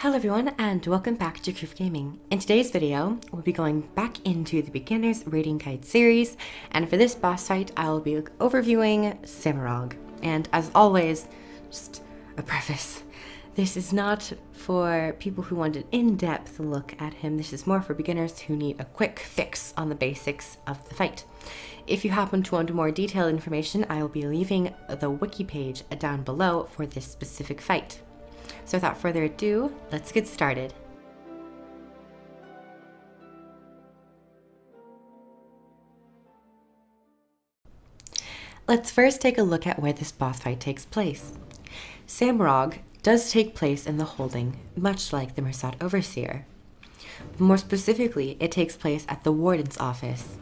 Hello everyone and welcome back to Proof Gaming. In today's video, we'll be going back into the Beginner's Rating Guide series, and for this boss fight, I will be overviewing Samarog. And as always, just a preface, this is not for people who want an in-depth look at him. This is more for beginners who need a quick fix on the basics of the fight. If you happen to want more detailed information, I will be leaving the wiki page down below for this specific fight. So without further ado, let's get started. Let's first take a look at where this boss fight takes place. Samarog does take place in the Holding, much like the Mersat Overseer. More specifically, it takes place at the Warden's office.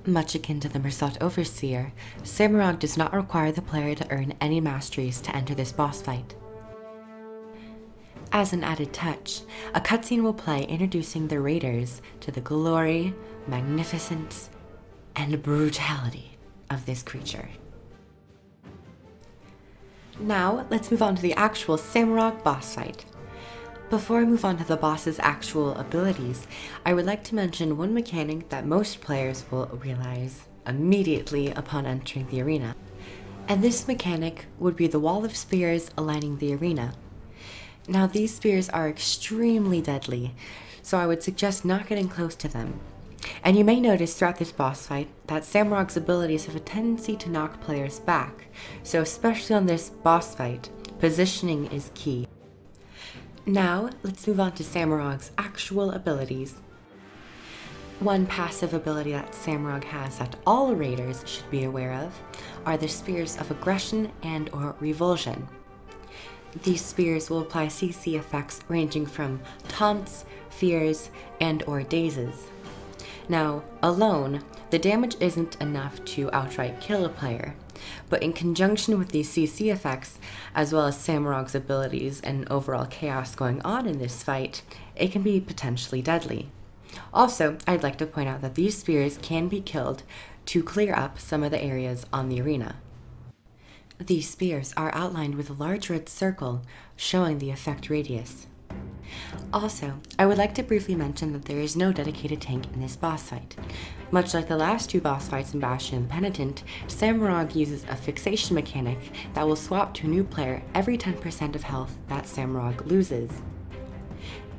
Much akin to the Mersat Overseer, Samarog does not require the player to earn any masteries to enter this boss fight. As an added touch, a cutscene will play introducing the raiders to the glory, magnificence, and brutality of this creature. Now, let's move on to the actual Samarog boss fight. Before I move on to the boss's actual abilities, I would like to mention one mechanic that most players will realize immediately upon entering the arena. And this mechanic would be the wall of spears lining the arena. Now, these spears are extremely deadly, so I would suggest not getting close to them. And you may notice throughout this boss fight that Samarog's abilities have a tendency to knock players back, so especially on this boss fight, positioning is key. Now, let's move on to Samarog's actual abilities. One passive ability that Samarog has that all raiders should be aware of are the Spears of Aggression and or Revulsion. These spears will apply CC effects ranging from taunts, fears, and or dazes. Now, alone, the damage isn't enough to outright kill a player, but in conjunction with these CC effects, as well as Samarog's abilities and overall chaos going on in this fight, it can be potentially deadly. Also, I'd like to point out that these spears can be killed to clear up some of the areas on the arena. These spears are outlined with a large red circle showing the effect radius. Also, I would like to briefly mention that there is no dedicated tank in this boss fight. Much like the last two boss fights in Bastion and Penitent, Samarog uses a fixation mechanic that will swap to a new player every 10% of health that Samarog loses.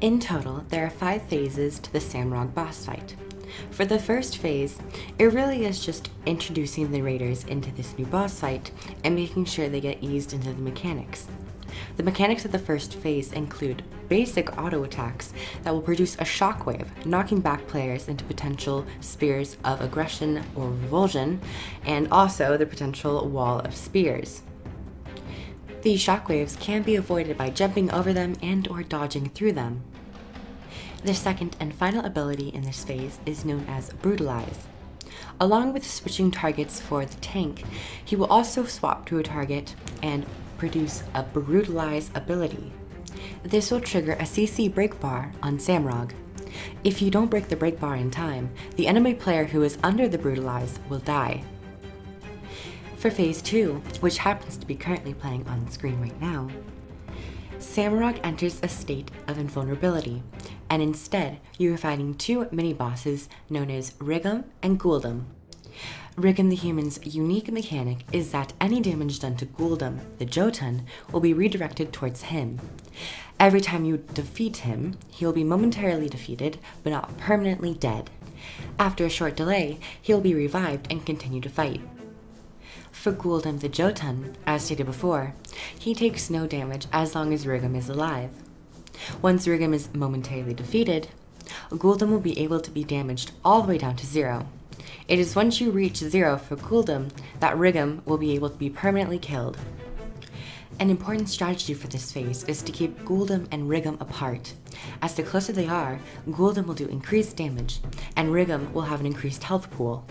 In total, there are 5 phases to the Samarog boss fight. For the first phase, it really is just introducing the raiders into this new boss fight and making sure they get eased into the mechanics. The mechanics of the first phase include basic auto attacks that will produce a shockwave, knocking back players into potential spears of aggression or revulsion, and also the potential wall of spears. These shockwaves can be avoided by jumping over them and or dodging through them. The second and final ability in this phase is known as Brutalize. Along with switching targets for the tank, he will also swap to a target and produce a Brutalize ability. This will trigger a CC break bar on Samarog. If you don't break the break bar in time, the enemy player who is under the Brutalize will die. For phase 2, which happens to be currently playing on screen right now, Samarog enters a state of invulnerability, and instead you are fighting 2 mini-bosses known as Rigom and Guldhem. Rigom the Human's unique mechanic is that any damage done to Guldhem the Jotun will be redirected towards him. Every time you defeat him, he will be momentarily defeated, but not permanently dead. After a short delay, he will be revived and continue to fight. For Guldhem the Jotun, as stated before, he takes no damage as long as Rigom is alive. Once Rigom is momentarily defeated, Guldhem will be able to be damaged all the way down to 0. It is once you reach 0 for Guldhem that Rigom will be able to be permanently killed. An important strategy for this phase is to keep Guldhem and Rigom apart, as the closer they are, Guldhem will do increased damage, and Rigom will have an increased health pool.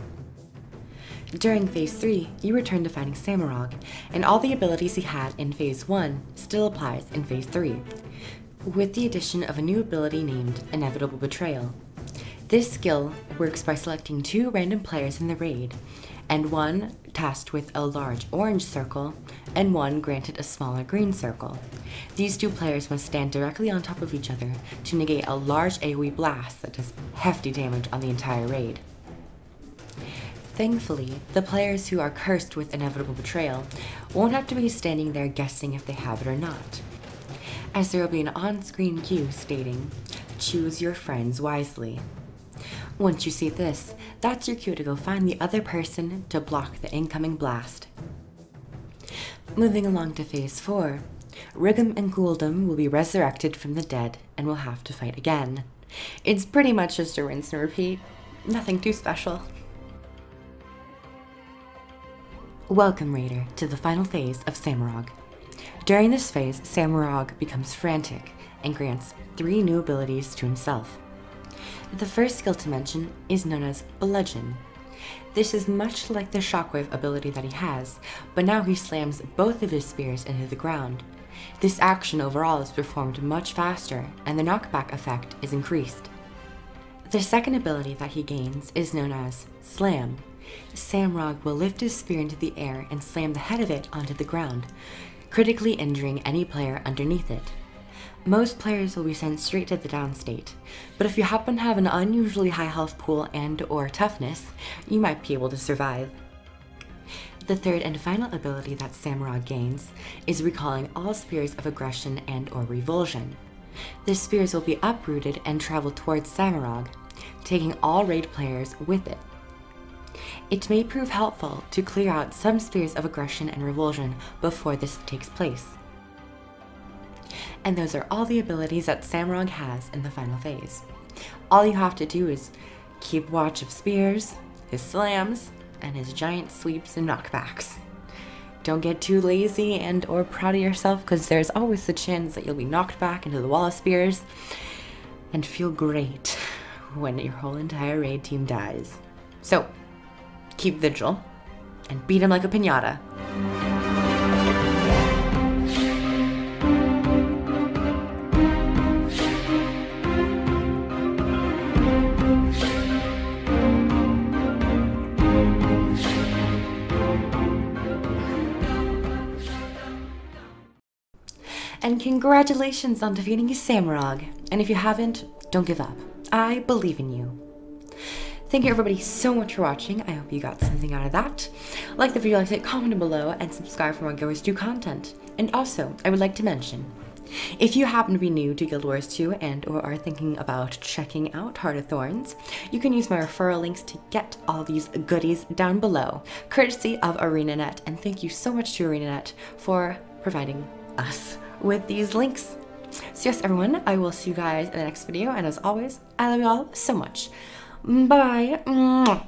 During phase 3, you return to fighting Samarog, and all the abilities he had in phase 1 still applies in phase 3, with the addition of a new ability named Inevitable Betrayal. This skill works by selecting 2 random players in the raid, and one tasked with a large orange circle, and one granted a smaller green circle. These two players must stand directly on top of each other to negate a large AoE blast that does hefty damage on the entire raid. Thankfully, the players who are cursed with inevitable betrayal won't have to be standing there guessing if they have it or not, as there will be an on-screen cue stating, "Choose your friends wisely." Once you see this, that's your cue to go find the other person to block the incoming blast. Moving along to Phase 4, Rigom and Guldhem will be resurrected from the dead and will have to fight again. It's pretty much just a rinse and repeat, nothing too special. Welcome, Raider, to the final phase of Samarog. During this phase, Samarog becomes frantic and grants 3 new abilities to himself. The first skill to mention is known as Bludgeon. This is much like the shockwave ability that he has, but now he slams both of his spears into the ground. This action overall is performed much faster, and the knockback effect is increased. The second ability that he gains is known as Slam. Samarog will lift his spear into the air and slam the head of it onto the ground, critically injuring any player underneath it. Most players will be sent straight to the down state, but if you happen to have an unusually high health pool and/or toughness, you might be able to survive. The third and final ability that Samarog gains is recalling all spears of aggression and/or revulsion. The spears will be uprooted and travel towards Samarog, taking all raid players with it. It may prove helpful to clear out some spears of aggression and revulsion before this takes place. And those are all the abilities that Samarog has in the final phase. All you have to do is keep watch of spears, his slams, and his giant sweeps and knockbacks. Don't get too lazy and/or proud of yourself, because there's always the chance that you'll be knocked back into the wall of spears and feel great when your whole entire raid team dies. So, keep vigil and beat him like a piñata. And congratulations on defeating Samarog. And if you haven't, don't give up. I believe in you. Thank you everybody so much for watching. I hope you got something out of that. Like the video, like it, comment below, and subscribe for more Guild Wars 2 content. And also, I would like to mention, if you happen to be new to Guild Wars 2 and/or are thinking about checking out Heart of Thorns, you can use my referral links to get all these goodies down below, courtesy of ArenaNet. And thank you so much to ArenaNet for providing us with these links. So yes, everyone, I will see you guys in the next video, and as always, I love you all so much. Bye.